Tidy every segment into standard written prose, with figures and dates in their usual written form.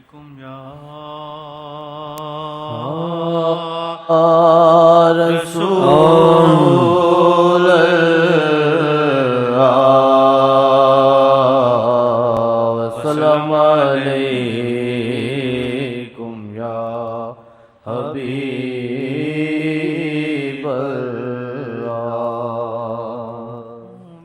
علیکم یا رسول اللہ وسلم علیکم یا حبیب اللہ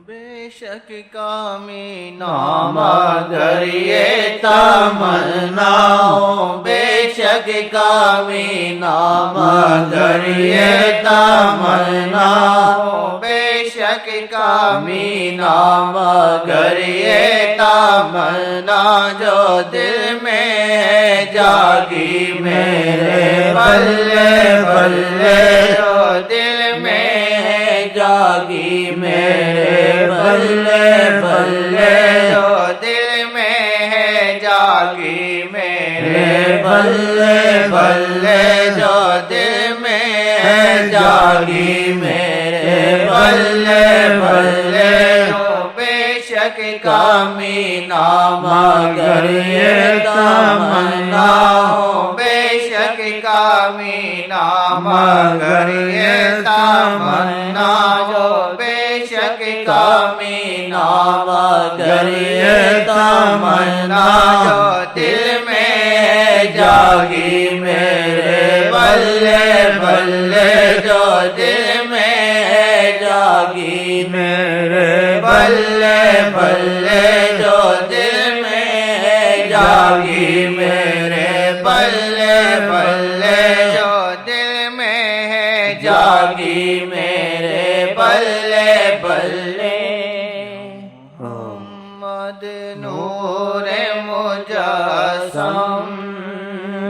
بے شک کامینہ مگر یہ تمناؤں بے شک کامینہ مگر یہ تمناؤں بے شک کامینہ مگر یہ تمنا جو دل میں ہے جاگی میرے بلے بلے جو دل میں ہے جاگی میرے بلے بلے جو دل میں ہے جاگی میرے بلے بلے جو دل میں ہے جاگی میرے بلے بلے جو بے شک کامینہ مگر یہ تمنا بے شک کامینہ مگر یہ تمنا جو بے شک کامینہ مگر یہ تمنا جو دل میں ہے جاگی میرے بلے بلے جو دل میں ہے جاگی میرے بلے بلے جو دل میں ہے جاگی میرے بلے بلے جو دل میں ہے جاگی میرے بلے بلے محمد نور مجسم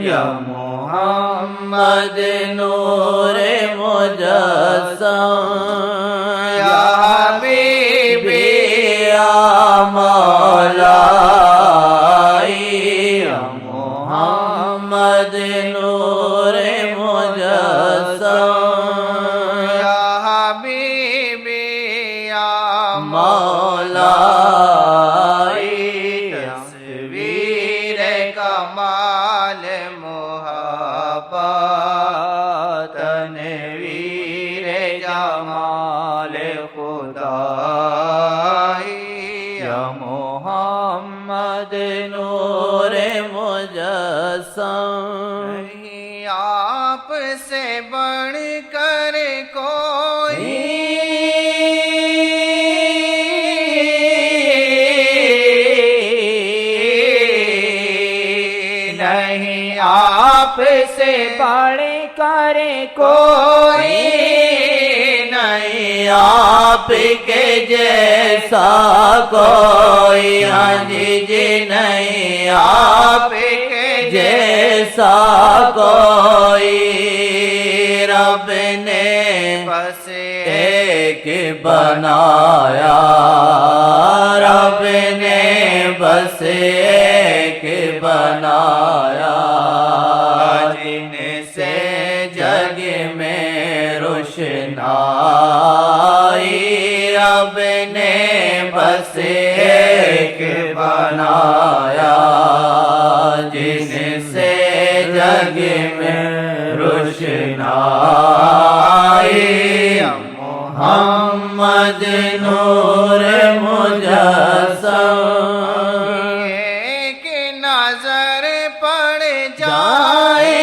یا محمد نور مجسم یا حبیبی یا مولائی یا محمد نور مجسم یا حبیبی یا مولائی تصویر کمال محبت تنویر جمال خدائی یا محمد نور مجسم نہیں آپ سے بڑھ کر کوئی نہیں آپ سے بڑھ کر کوئی نہیں آپ کے جیسا کوئی ہاں جی نہیں آپ کے جیسا کوئی رب نے بس ایک بنایا رب نے بس ایک بنایا جن سے جگ میں روشنائی رب نے بس ایک بنایا جن سے جگ میں روشنائی محمد نور مجسم ایک نظر پڑ جائے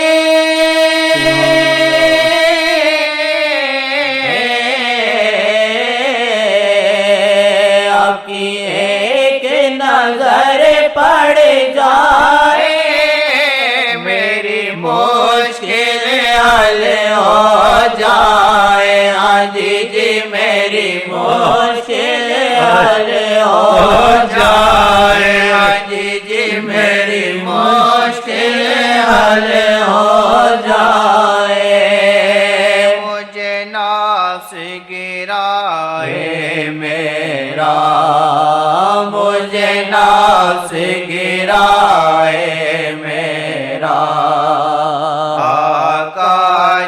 آپ کی ایک نظر پڑ جائے میری مشکل حل ہو جائے ہاں جی میری مشکل حل ہو جائے ہاں جی میری مشکل حل ہو جائے مجھے نفس گرائے میرا مجھے نفس گرائے میرا آقا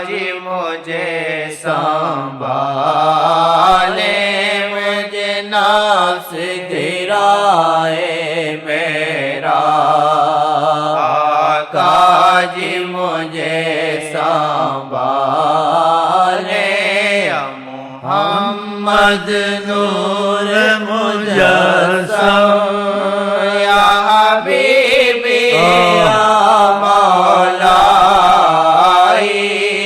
جی مجھے سنبھالے مجھے نفس گرائے میرا محمد نور مجسم یا حبیبی یا مولائی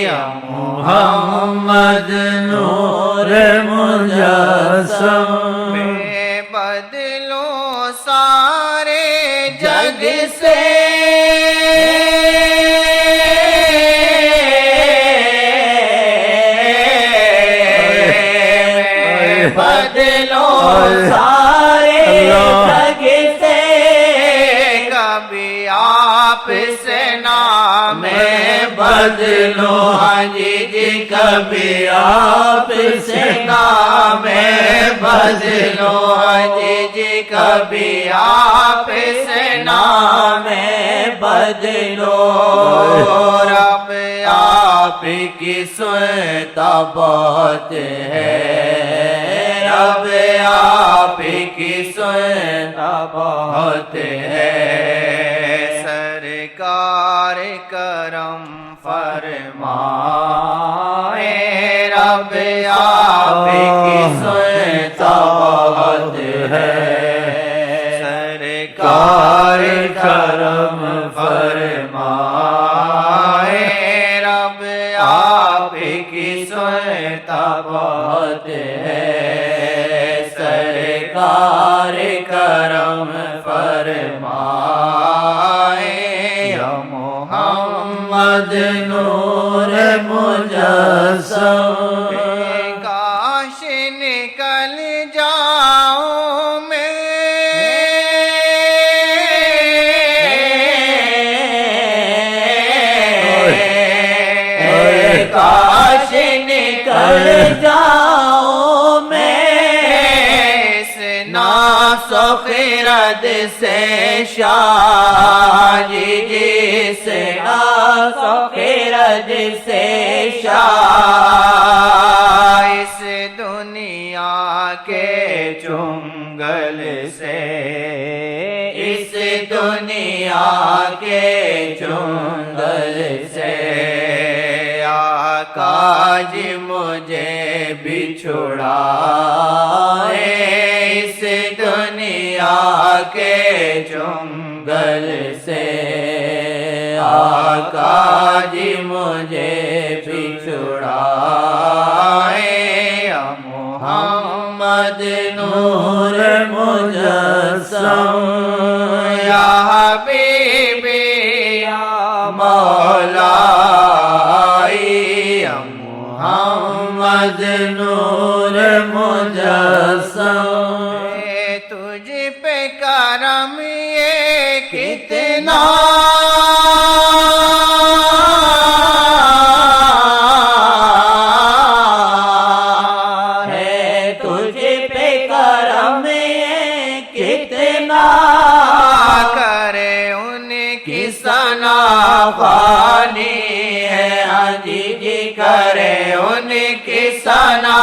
یا محمد نور مجسم میں بدلوں سارے جگ سے بدلو سارے جگ سے کبھی آپ سے نام بدلو ہاں جی کبھی آپ سے نام بدلو ہاں جی کبھی آپ سے نام بدلو رب آپ کی سنتا بہت ہے رب آپ کی سنتا بہت ہے سرکار کرم فرمائے رب آپ کی سنتا بہت ہے سرکار کرم فرمائے رب آپ کی سنتا بہت ہے سرکار کرم فرمائے یا محمد نور مجسم کاش نکل جاؤں کاش نکل جاؤں میں اس ناس و خرد سے شاہ جی سے ناس و خرد سے شاہ اس دنیا کے چنگل سے اس دنیا کے چنگل سے آقا جی مجھے بچھڑائے اس دنیا کے چنگل سے آقا جی مجھے بچھڑائے یا محمد نور مجسم یا حبیبی یا مولائی یا محمد نور مجسم تجھ پہ کرم یہ کتنا ہے تجھ پہ کرم کتنا کرے ان کی ثنا خوانی ہے ہاں جی کرے ان کی ثنا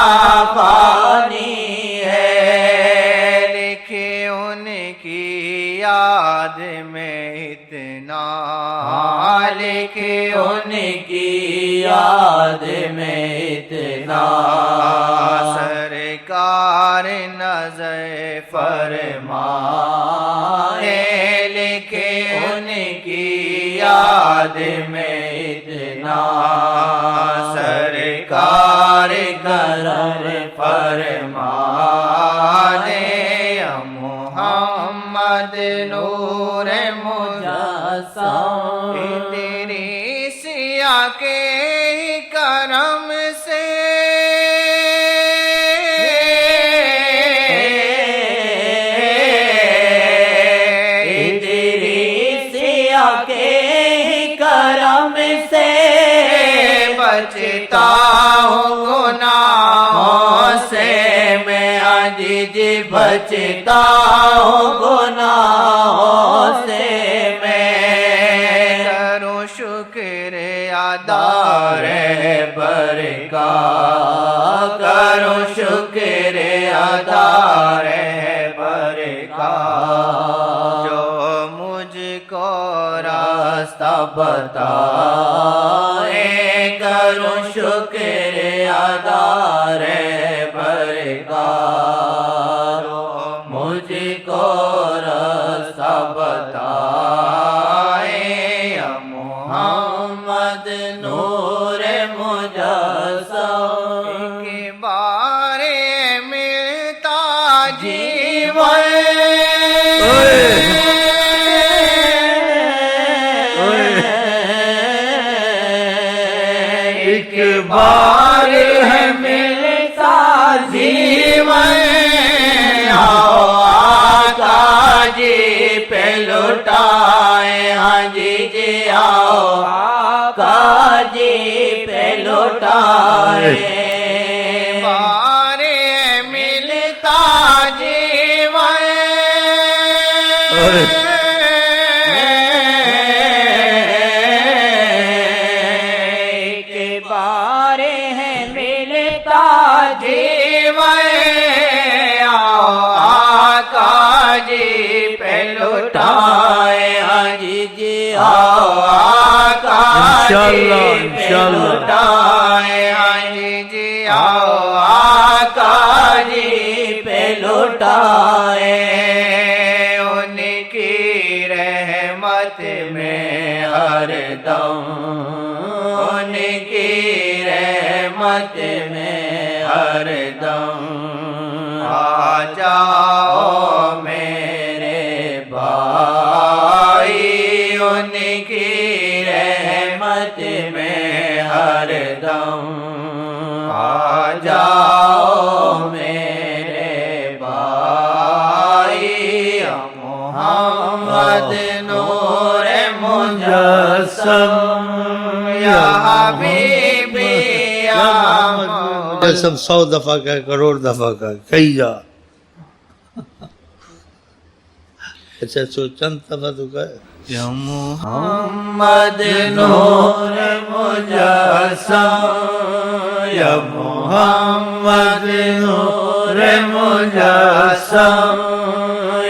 خوانی ہے لکھے ان کی یاد میں اتنا لکھے ان کی یاد میں اتنا سرکار نظر فرمائے لکھے ان کی یاد میں اتنا سرکار کرم فرمائے یا محمد نور مجسم تیری سیاہ کے کرم سے کرم سے بچتا ہوں گناہوں سے میں عزیز بچتا ہوں گناہوں سے میں کروں شکر ادا رہبر کا کروں شکر ادا رہبر کا جو مجھ کو راستہ بتائے کروں شکر ادا رہبر کا مجھ کو راستہ بتائے یا محمد نور مجسم کے بارے ملتا جیون ایک بار ہے ملتا جیون آؤ آقا جی پہ لوٹائے ہاں جی جی آؤ آقا جی پہ لوٹائے بارے ملتا جیون کے بارے ہے ملتا جیون آؤ آقا جی پہ لوٹائے ہاں جی جی آؤ آقا جی پہ لوٹائے ہاں جی جی آؤ آقا جی پہ لوٹائے ان کی رحمت میں ہر دم ان کی رحمت میں ہر دم آ جاؤ میرے بھائی ان کی رحمت میں ہر دم آ جاؤ میرے بھائی محمد نور مجسم یا حبیبی یا سب 100 دفعہ کا کروڑ دفعہ کا کئی جا اچھا سو چند دفعہ تو کہے یا محمد نور مجسم یا محمد نور مجسم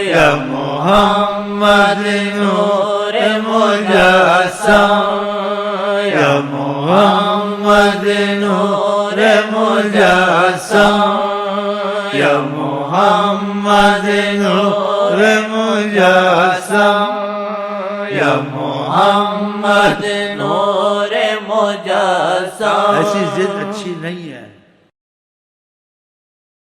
یا محمد نور مجسم یا محمد نور مجسم یا محمد نور مجسم یا محمد نور مجسم ایسی ضد اچھی نہیں ہے